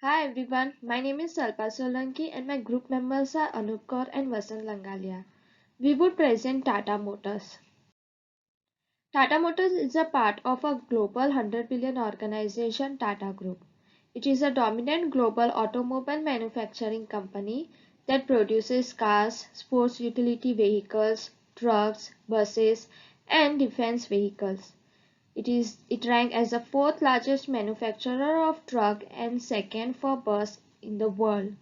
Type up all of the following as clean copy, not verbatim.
Hi everyone, my name is Salpa Solanki and my group members are Anup Kaur and Vasant Langalia. We would present Tata Motors. Tata Motors is a part of a global 100 billion organization Tata Group. It is a dominant global automobile manufacturing company that produces cars, sports utility vehicles, trucks, buses, and defense vehicles. It ranked as the fourth largest manufacturer of truck and second for bus in the world.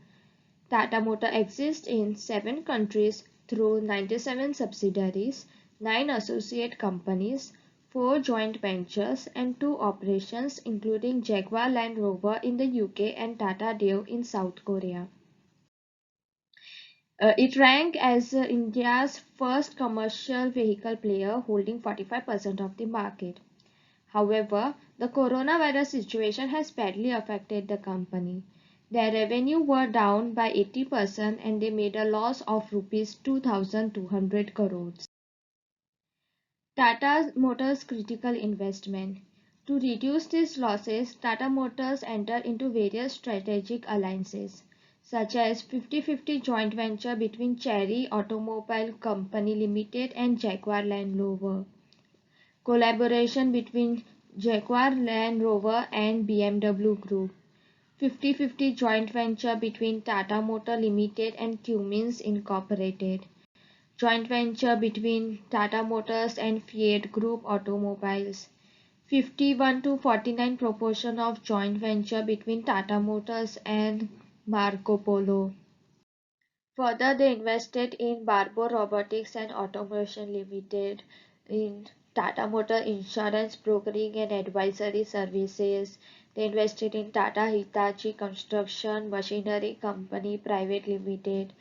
Tata Motor exists in 7 countries through 97 subsidiaries, 9 associate companies, 4 joint ventures, and 2 operations, including Jaguar Land Rover in the UK and Tata Dev in South Korea. It ranked as India's first commercial vehicle player, holding 45% of the market. However, the coronavirus situation has badly affected the company. Their revenue were down by 80% and they made a loss of rupees 2,200 crores. Tata Motors critical investment. To reduce these losses, Tata Motors entered into various strategic alliances, such as 50-50 joint venture between Chery Automobile Company Limited and Jaguar Land Rover, collaboration between Jaguar Land Rover and BMW Group, 50-50 joint venture between Tata Motor Limited and Cummins Incorporated, joint venture between Tata Motors and Fiat Group Automobiles, 51 to 49 proportion of joint venture between Tata Motors and Marco Polo. Further, they invested in Barbour Robotics and Automation Limited, in Tata Motor Insurance Brokering and Advisory Services. They invested in Tata Hitachi Construction Machinery Company Private Limited.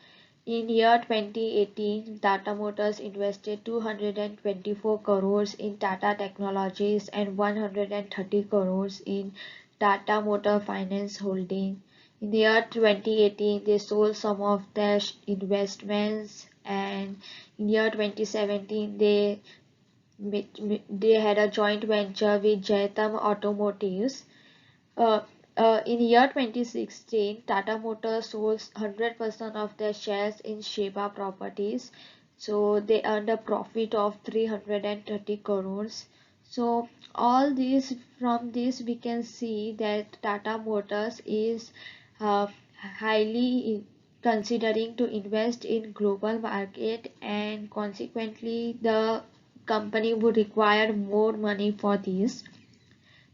In year 2018, Tata Motors invested 224 crores in Tata Technologies and 130 crores in Tata Motor Finance Holding. In the year 2018, they sold some of their investments, and in year 2017, they had a joint venture with Jaitam Automotives. Uh, in year 2016, Tata Motors sold 100% of their shares in Sheba Properties, so they earned a profit of 330 crores. So all these from this we can see that Tata Motors is uh, highly considering to invest in global market, and consequently the company would require more money for this.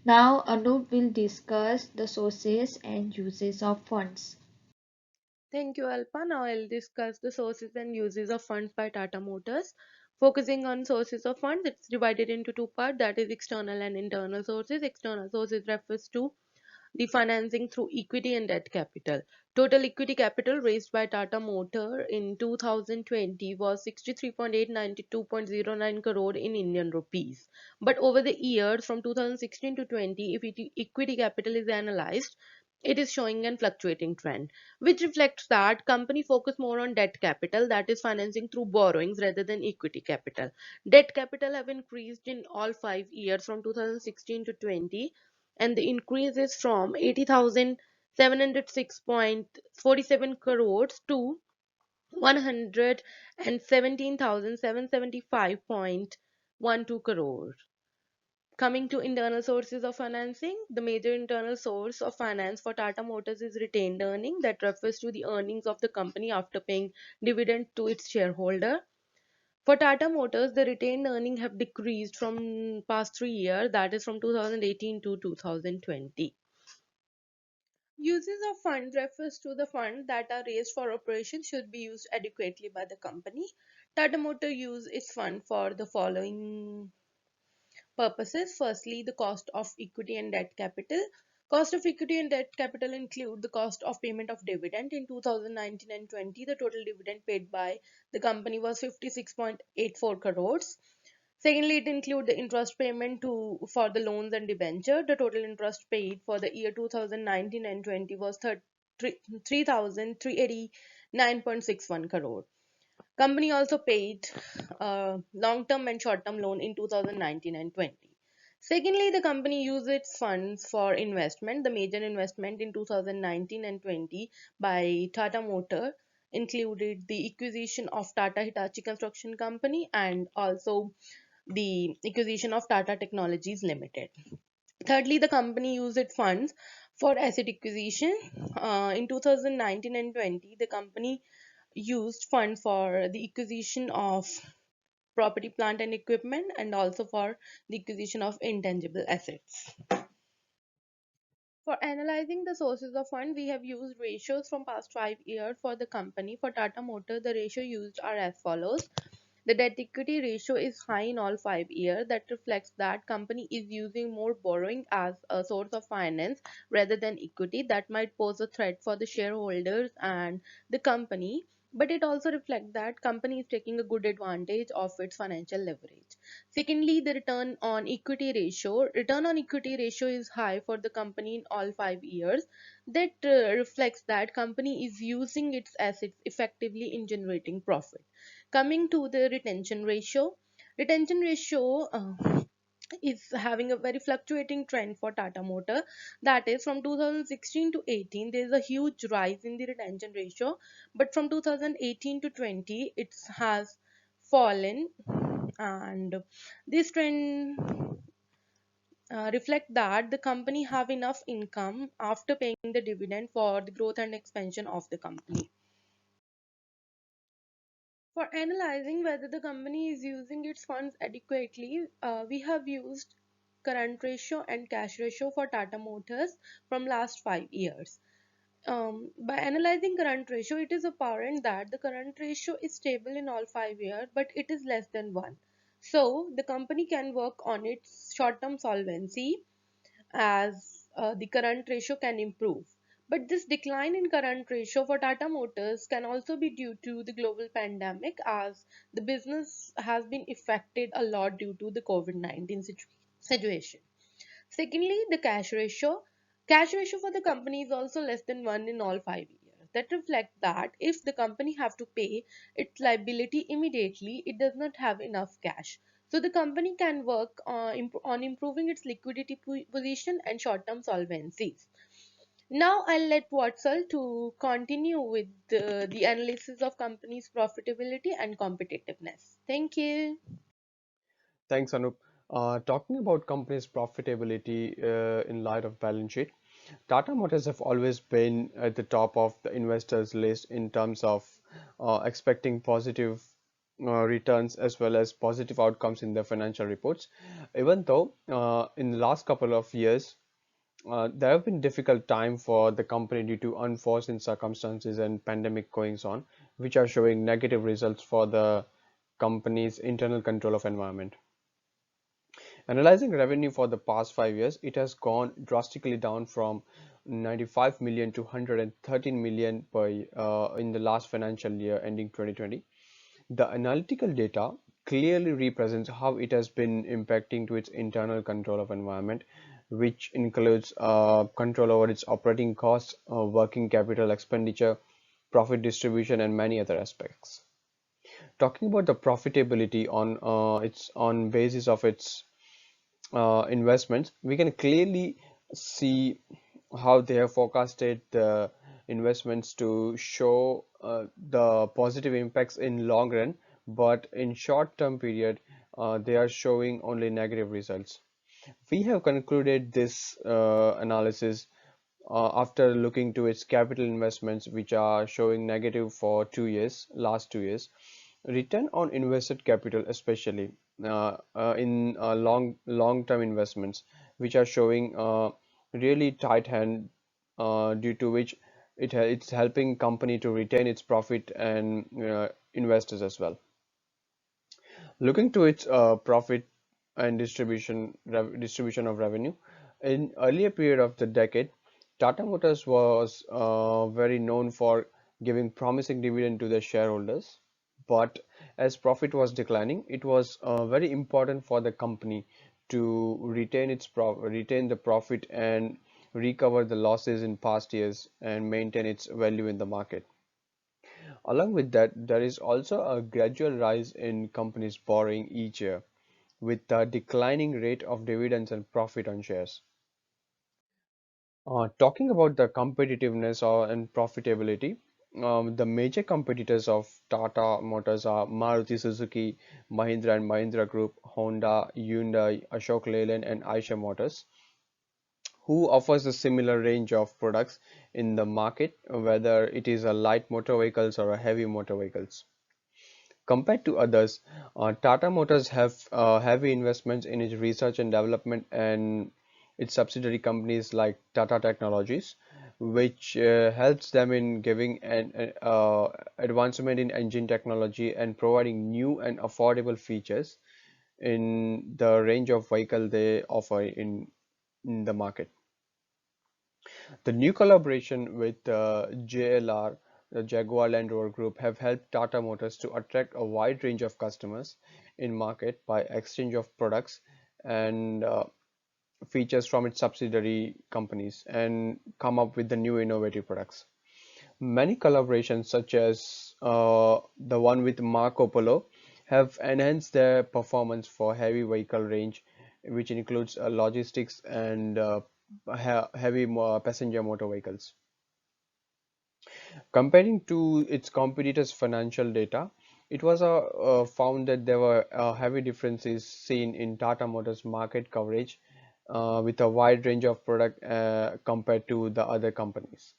Now Anup will discuss the sources and uses of funds. Thank you, Alpa. Now I'll discuss the sources and uses of funds by Tata Motors. Focusing on sources of funds, it's divided into two parts, that is external and internal sources. External sources refers to the financing through equity and debt capital. Total equity capital raised by Tata Motor in 2020 was 63.892.09 crore in Indian rupees. But over the years from 2016 to 20, if equity capital is analyzed, it is showing an fluctuating trend, which reflects that company focus more on debt capital, that is financing through borrowings rather than equity capital. Debt capital have increased in all 5 years from 2016 to 20, and the increase is from 80,706.47 crores to 117,775.12 crores. Coming to internal sources of financing, the major internal source of finance for Tata Motors is retained earning, that refers to the earnings of the company after paying dividend to its shareholder. For Tata Motors, the retained earnings have decreased from past 3 years, that is from 2018 to 2020. Uses of funds refers to the funds that are raised for operations should be used adequately by the company. Tata Motor use its fund for the following purposes. Firstly, the cost of equity and debt capital. Cost of equity and debt capital include the cost of payment of dividend. In 2019 and 20, the total dividend paid by the company was 56.84 crores. Secondly, it include the interest payment to for the loans and debenture. The total interest paid for the year 2019 and 20 was 3,389.61 crore. Company also paid long-term and short-term loan in 2019 and 20. Secondly, the company used its funds for investment. The major investment in 2019 and 20 by Tata Motor included the acquisition of Tata Hitachi Construction Company and also the acquisition of Tata Technologies Limited. Thirdly, the company used its funds for asset acquisition. In 2019 and 20, the company used funds for the acquisition of property, plant, and equipment, and also for the acquisition of intangible assets. For analyzing the sources of fund, we have used ratios from past 5 years for the company. For Tata Motor, the ratio used are as follows. The debt equity ratio is high in all 5 years. That reflects that company is using more borrowing as a source of finance rather than equity. That might pose a threat for the shareholders and the company. But it also reflects that company is taking a good advantage of its financial leverage. Secondly, the return on equity ratio. Return on equity ratio is high for the company in all 5 years. That reflects that company is using its assets effectively in generating profit. Coming to the retention ratio is having a very fluctuating trend for Tata Motor. That is, from 2016 to 18, there is a huge rise in the retention ratio, but from 2018 to 20, it has fallen, and this trend reflect that the company have enough income after paying the dividend for the growth and expansion of the company. For analyzing whether the company is using its funds adequately, we have used current ratio and cash ratio for Tata Motors from last 5 years. By analyzing current ratio, it is apparent that the current ratio is stable in all 5 years, but it is less than 1. So, the company can work on its short-term solvency as the current ratio can improve. But this decline in current ratio for Tata Motors can also be due to the global pandemic, as the business has been affected a lot due to the COVID-19 situation. Secondly, the cash ratio. Cash ratio for the company is also less than 1 in all 5 years. That reflects that if the company have to pay its liability immediately, it does not have enough cash. So the company can work on improving its liquidity position and short-term solvencies. Now I'll let Watsal to continue with the analysis of company's profitability and competitiveness. Thank you. Thanks, Anup. Talking about company's profitability in light of balance sheet, Tata Motors have always been at the top of the investors list in terms of expecting positive returns as well as positive outcomes in their financial reports. Even though in the last couple of years, there have been difficult time for the company due to unforeseen circumstances and pandemic goings on, which are showing negative results for the company's internal control of environment. Analyzing revenue for the past 5 years, it has gone drastically down from 95 million to 113 million in the last financial year ending 2020. The analytical data clearly represents how it has been impacting to its internal control of environment, which includes control over its operating costs, working capital expenditure, profit distribution, and many other aspects. Talking about the profitability on its on basis of its investments, we can clearly see how they have forecasted the investments to show the positive impacts in long run, but in short term period they are showing only negative results. We have concluded this analysis after looking to its capital investments, which are showing negative for 2 years, last 2 years. Return on invested capital, especially in long-term investments, which are showing really tight hand, due to which it's helping company to retain its profit and investors as well. Looking to its profit and distribution of revenue, in earlier period of the decade, Tata Motors was very known for giving promising dividend to their shareholders. But as profit was declining, it was very important for the company to retain the profit and recover the losses in past years and maintain its value in the market. Along with that, there is also a gradual rise in companies borrowing each year, with a declining rate of dividends and profit on shares. Talking about the competitiveness and profitability, the major competitors of Tata Motors are Maruti Suzuki, Mahindra and Mahindra Group, Honda, Hyundai, Ashok Leyland, and Eicher Motors, who offers a similar range of products in the market, whether it is a light motor vehicles or a heavy motor vehicles. Compared to others, Tata Motors have heavy investments in its research and development and its subsidiary companies like Tata Technologies, which helps them in giving an advancement in engine technology and providing new and affordable features in the range of vehicle they offer in the market. The new collaboration with JLR, the Jaguar Land Rover Group, have helped Tata Motors to attract a wide range of customers in market by exchange of products and features from its subsidiary companies and come up with the new innovative products. Many collaborations, such as the one with Marco Polo, have enhanced their performance for heavy vehicle range, which includes logistics and heavy passenger motor vehicles. Comparing to its competitors' financial data, it was found that there were heavy differences seen in Tata Motors' market coverage with a wide range of product compared to the other companies.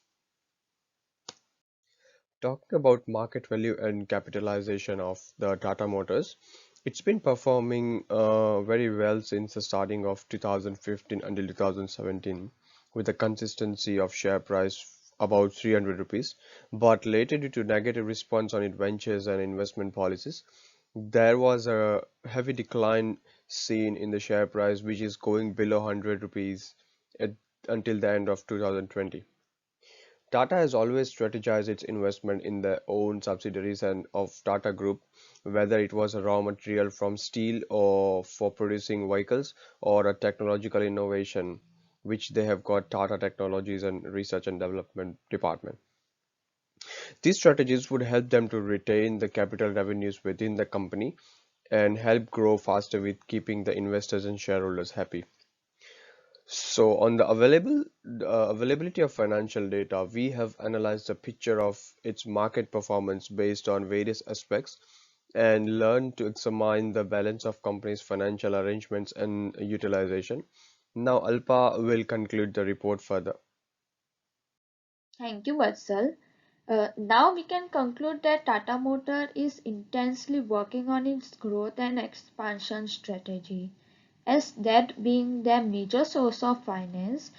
Talking about market value and capitalization of the Tata Motors, it's been performing very well since the starting of 2015 until 2017 with a consistency of share price about 300 rupees. But later, due to negative response on its ventures and investment policies, there was a heavy decline seen in the share price, which is going below 100 rupees at, until the end of 2020. Tata has always strategized its investment in their own subsidiaries and of Tata Group, whether it was a raw material from steel or for producing vehicles or a technological innovation, which they have got Tata Technologies and Research and Development Department. These strategies would help them to retain the capital revenues within the company and help grow faster with keeping the investors and shareholders happy. So on the availability of financial data, we have analyzed a picture of its market performance based on various aspects and learned to examine the balance of company's financial arrangements and utilization. Now Alpa will conclude the report further. Thank you, Vatsal. Now we can conclude that Tata Motor is intensely working on its growth and expansion strategy, as that being their major source of finance.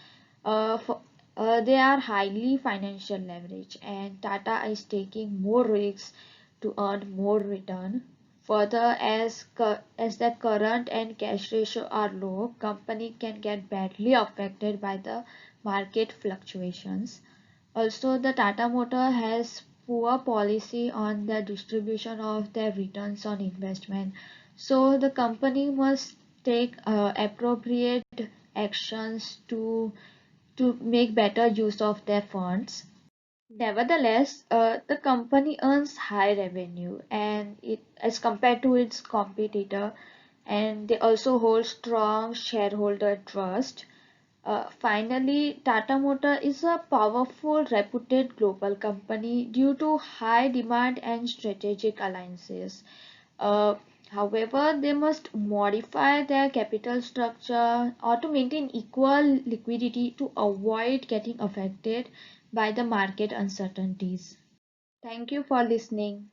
For, they are highly financial leverage, and Tata is taking more risks to earn more return. Further, as the current and cash ratio are low, company can get badly affected by the market fluctuations. Also, the Tata Motor has poor policy on the distribution of their returns on investment. So the company must take appropriate actions to make better use of their funds. Nevertheless, the company earns high revenue and it as compared to its competitor, and they also hold strong shareholder trust. Finally, Tata Motor is a powerful, reputed global company due to high demand and strategic alliances. Uh, However, they must modify their capital structure or to maintain equal liquidity to avoid getting affected by the market uncertainties. Thank you for listening.